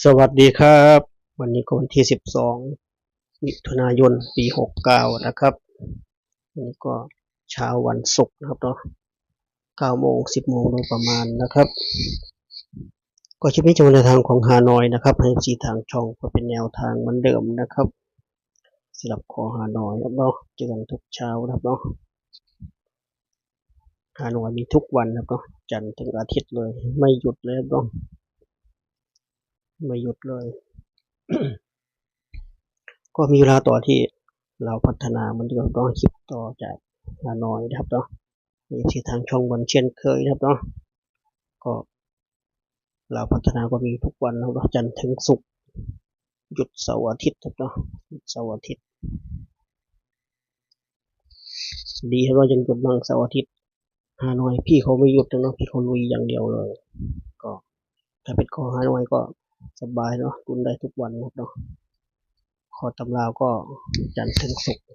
สวัสดีครับวันนี้ก็วันที่12มิถุนายนปี69นะครับวันนี้ก็เช้าวันศุกร์นะครับเนาะ9โมง10โมงโดยประมาณนะครับก็คลิปนี้จะเป็นแนวทางของฮานอยนะครับให้สีทางช่องก็เป็นแนวทางเหมือนเดิมนะครับสำหรับคอฮานอยครับเนาะเจอกันทุกเช้านะครับเนาะฮานอยมีทุกวันนะครับเนาะจันทร์ถึงอาทิตย์เลยไม่หยุดเลยครับเนาะไม่หยุดเลย ก็มีเวลาต่อที่เราพัฒนามันก็ต้องคลิปต่อจากฮานอยนะครับเนาะมีที่ทางช่องวันเช่นเคยนะครับเนาะก็เราพัฒนาก็มีทุกวันนะครับจันทร์ถึงศุกร์หยุดเสาร์อาทิตย์ครับเนาะหยุดเสาร์อาทิตย์ดีครับว่ายังหยุดบ้างเสาร์อาทิตย์ฮานอยพี่เขาไม่หยุดนะเนาะพี่เขาลุยอย่างเดียวเลยก็ถ้าเป็นคอฮานอยก็สบายเนาะตุนได้ทุกวันนะครับเนาะคอตำราก็จันทร์ถึงศุกร์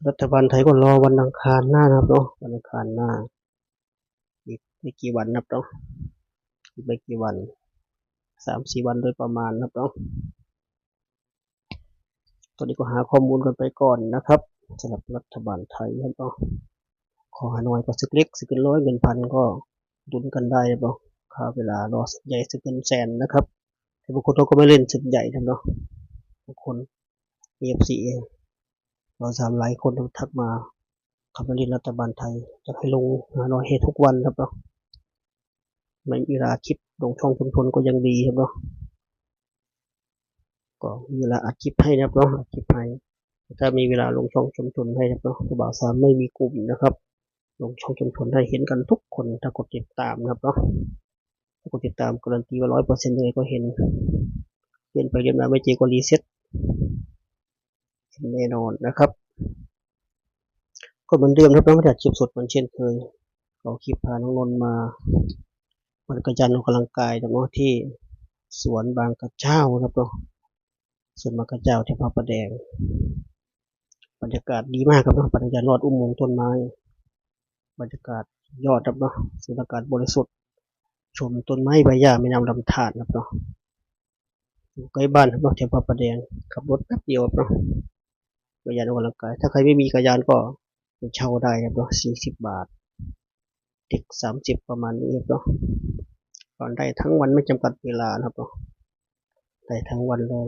รัฐบาลไทยก็รอวันอังคารหน้านะครับเนาะวันอังคารหน้าอีกไม่กี่วันนะครับเนาะอีกไม่กี่วัน3-4วันโดยประมาณนะครับเนาะตอนนี้ก็หาข้อมูลกันไปก่อนนะครับสำหรับรัฐบาลไทยครับเนาะขอฮานอยก็สึกเล็กสึกเกินร้อยเงินพันก็ดุนกันได้ครับเนาะค่าเวลารอสึกใหญ่สึกเงินแสนนะครับแต่บางคนเขาก็ไม่เล่นสึกใหญ่ครับเนาะบางคน EFC เราทำหลายคนทักมาคำเล่นรัฐบาลไทยจะให้ลงฮานอยให้ทุกวันครับเนาะไม่มีเวลาคลิปลงช่องชุมชนก็ยังดีครับเนาะก็มีเวลาอัดคลิปให้นะครับเนาะอัดคลิปให้ถ้ามีเวลาลงช่องชุมชนให้ครับเนาะบ่าวสามไม่มีกลุ่มนะครับลงช่องชุมชนให้เห็นกันทุกคนถ้ากดติดตามนะครับเนาะถ้ากดติดตามการันตีว่า100%ยังไงก็เห็นเปลี่ยนไปเรียนมาไม่เจอก็รีเซ็ตแน่นอนนะครับก็เหมือนเดิมครับไม่ได้คลิปสดเหมือนเช่นเคยเอาคลิปพาน้องนนท์มาวันกระจันออกกำลังกายนะเนาะที่สวนบางกระเจ้าครับเนาะสวนบางกระเจ้าที่พระประแดงบรรยากาศดีมากครับเนาะบรรยากาศรอดอุโมงค์ต้นไม้บรรยากาศยอดครับเนาะสูดอากาศบริสุทธิ์ชมต้นไม้ใบหญ้าแม่น้ำลำธารครับเนาะอยู่ใกล้บ้านครับเนาะแถวพระประแดงขับรถแป๊บเดียวครับเนาะจักรยานออกกำลังกายถ้าใครไม่มีจักรยานก็เช่าได้ครับเนาะ40 บาทเด็ก30ประมาณนี้ครับเนาะตอนได้ทั้งวันไม่จำกัดเวลานะครับเนาะได้ทั้งวันเลย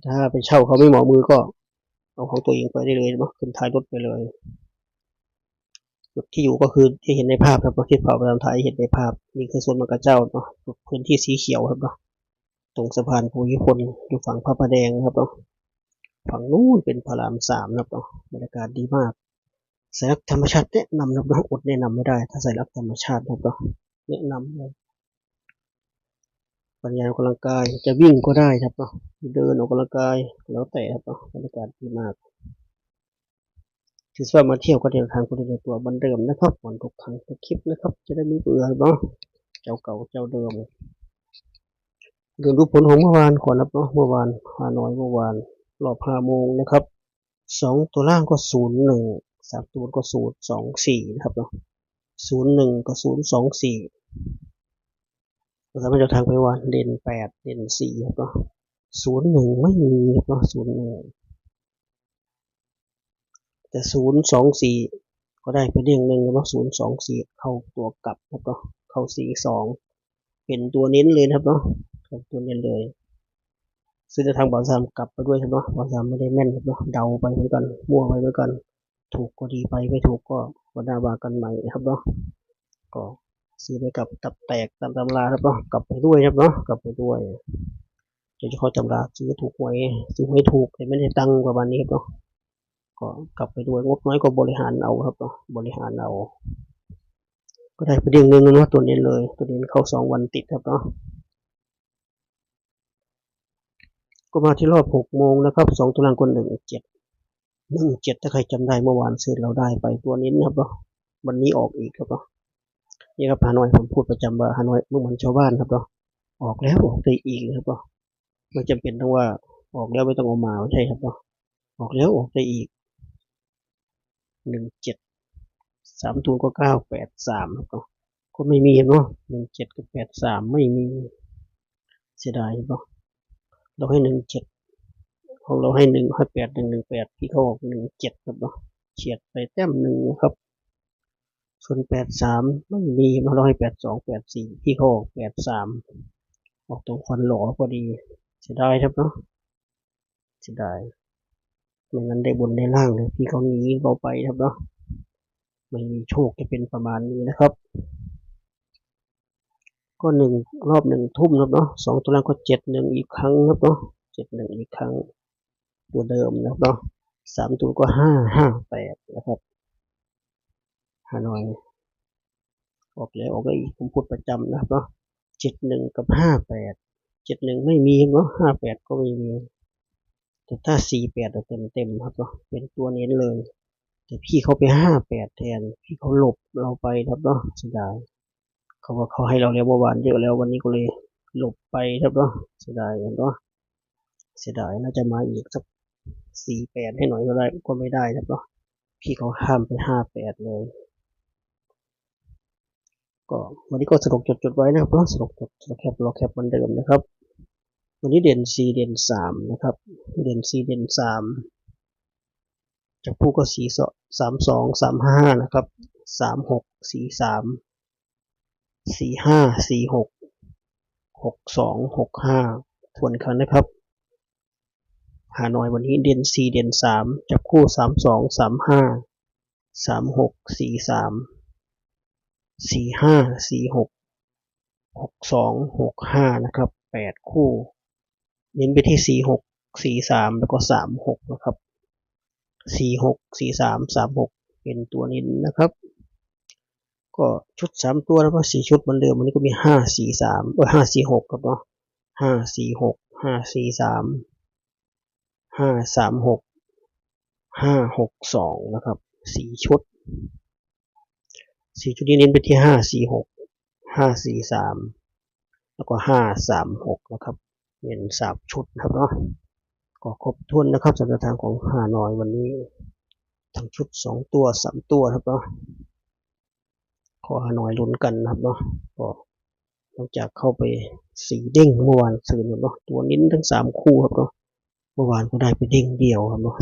ถ้าไปเช่าเขาไม่เหมาะมือก็เอาของตัวเองไปได้เลยเนาะขึ้นท้ายรถไปเลยจุดที่อยู่ก็คือที่เห็นในภาพครับที่เผาประจำไทยเห็นในภาพนี่คือโซนบางกระเจ้าเนาะพื้นที่สีเขียวครับเนาะตรงสะพานภูมิพลอยู่ฝั่งพระประแดงครับเนาะฝั่งนู้นเป็นพระราม3นะครับเนาะบรรยากาศดีมากสายรักธรรมชาติแนะนำนะครับเนาะอดแนะนำไม่ได้ถ้าสายรักธรรมชาตินะครับเนาะแนะนำเลยปัญญาออกกำลังกายจะวิ่งก็ได้ครับเนาะเดินออกกำลังกายแล้วแต่ครับเนาะบรรยากาศดีมากถือว่ามาเที่ยวก็เดินทางคนเดียวตัวบันเดิมนะครับวันทุกครั้งทุกคลิปนะครับจะได้ไม่เบื่อเนาะเจ้าเก่าเจ้าเดิมเดินรูปผลของเมื่อวานก่อนนะเนาะเมื่อวานฮานอยเมื่อวานรอบ5 โมงนะครับ2 ตัวล่างก็01 3 ตัวก็024นะครับเนาะ01ก็024เราไม่จะทางไปวันเด่น8เด่น4ครับเนาะ01ไม่มีครับเนาะ01แต่024ก็ได้ไปเด้งหนึ่งครับเนาะ024เข้าตัวกลับครับเนาะเข้า42เป็นตัวเน้นเลยนะครับเนาะตัวเน้นเลยซึ่งทางบ่าวสามกลับไปด้วยครับเนาะบ่าวสามไม่ได้แม่นครับเนาะเดาไปเหมือนกันมั่วไปเหมือนกันถูกก็ดีไปไม่ถูกก็วันหน้าว่ากันใหม่นะครับเนาะก็ซื้อไปกับตับแตกตามตำราครับเนาะกลับไปด้วยครับเนาะกลับไปด้วยจะคอยตำราซื้อถูกหวยซื้อไม่ถูกแต่ไม่ได้ตังค์ประมาณนี้ครับเนาะก็กลับไปด้วยงบน้อยก็บริหารเอาครับเนาะบริหารเอาก็ได้ไปเด้งหนึ่งเนาะตัวนี้เลยตัวนี้เข้า2 วันติดครับเนาะก็มาที่รอบ6 โมงนะครับ2 ตุลาคม17ถ้าใครจำได้เมื่อวานซื้อเราได้ไปตัวนี้นะครับเนาะวันนี้ออกอีกครับเนาะนี่ครับฮานอยผมพูดประจำว่าฮานอยเมื่อมันชาวบ้านครับเนาะออกแล้วออกได้อีกครับเนาะไม่จำเป็นต้องว่าออกแล้วไม่ต้องเอามาใช่ครับเนาะออกแล้วออกได้อีก17 3 ตัวก็983ครับเนาะ ก็ไม่มีเนาะ17กับ83ไม่มีเสียดายเนาะเราให้17ของเราให้8118พี่เขาออก17ครับเนาะเฉียดไปแต้มหนึ่งนะครับส่วน83ไม่มีเราให้8284พี่เขาออก83ออกตรงควันหล่อพอดีเสียดายครับเนาะเสียดายไม่งั้นได้บนได้ล่างเลยพี่เขาหนีเราไปครับเนาะไม่มีโชคจะเป็นประมาณนี้นะครับก็รอบทุ่มครับเนาะ2ตัวล่างก็71อีกครั้งครับเนาะ71อีกครั้งตัวเดิมนะครับเนาะ3ตัวก็558นะครับฮานอยออกแล้วออกอีกผมพูดประจำนะครับเนาะ71กับ58 71ไม่มีเนาะ58ก็ไม่มีแต่ถ้า48เต็มครับเนาะเป็นตัวเน้นเลยแต่พี่เขาไป58แทนพี่เขาหลบเราไปครับเนาะเสียดายเขาว่าเขาให้เราแล้วเมื่อวานเยอะแล้ววันนี้ก็เลยหลบไปครับเนาะเสียดายเนาะเสียดายน่าจะมาอีกสัก48ให้หน่อยก็ได้ก็ไม่ได้ครับเนาะพี่เขาห้ามไป58เลยก็วันนี้ก็สรุปจดไว้นะครับเนาะสรุปแคปรอแคปเหมือนเดิมนะครับวันนี้เด่น4เด่น3นะครับเด่น4เด่น3จากผู้ก็32 35นะครับ36 43 45 46 62 65ทวนครั้งนะครับหาหน่อยวันนี้เด่น4เด่น3จับคู่32 35 36 43 45 46 62 65นะครับ8คู่เน้นไปที่46 43แล้วก็36นะครับ46 43 36เป็นตัวเน้นนะครับก็ชุด3ตัวแล้วก็4ชุดเหมือนเดิมวันนี้ก็มี543 546ครับเนาะ546 543 536 562นะครับ4ชุด4ชุดนี้เน้นไปที่546 543แล้วก็536นะครับเน้น3ชุดนะครับเนาะก็ครบถ้วนนะครับสำหรับทางของฮานอยวันนี้ทั้งชุด2ตัว3ตัวครับเนาะขอฮานอยลุ้นกันนะครับเนาะก็หลังจากเข้าไป4เด้งเมื่อวานซืนครับเนาะตัวนิ้นทั้ง3คู่ครับเนาะเมื่อวานก็ได้ไปเด้งเดียวครับเนาะ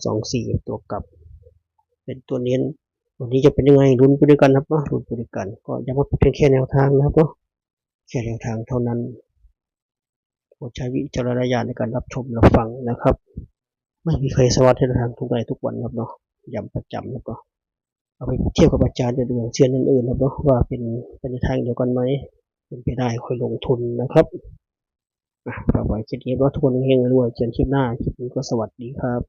4224ตัวกลับเป็นตัวเน้นวันนี้จะเป็นยังไงลุ้นไปด้วยกันครับเนาะลุ้นไปด้วยกันก็ยังว่าเป็นแค่แนวทางนะครับเนาะแค่แนวทางเท่านั้นโปรดใช้วิจารณญาณในการรับชมรับฟังนะครับไม่มีใครสวัสดิ์ให้ทางทุกวันทุกวันครับเนาะย้ำประจำนะครับเอาไปเทียบกับอาจารย์อื่นเซียนอื่นๆครับเนาะว่าเป็นทางเดียวกันไหมเป็นไปได้ค่อยลงทุนนะครับฝากไว้คลิปนี้ว่าทุกคนเฮงๆรวยเจอกันคลิปหน้าคลิปนี้ก็สวัสดีครับ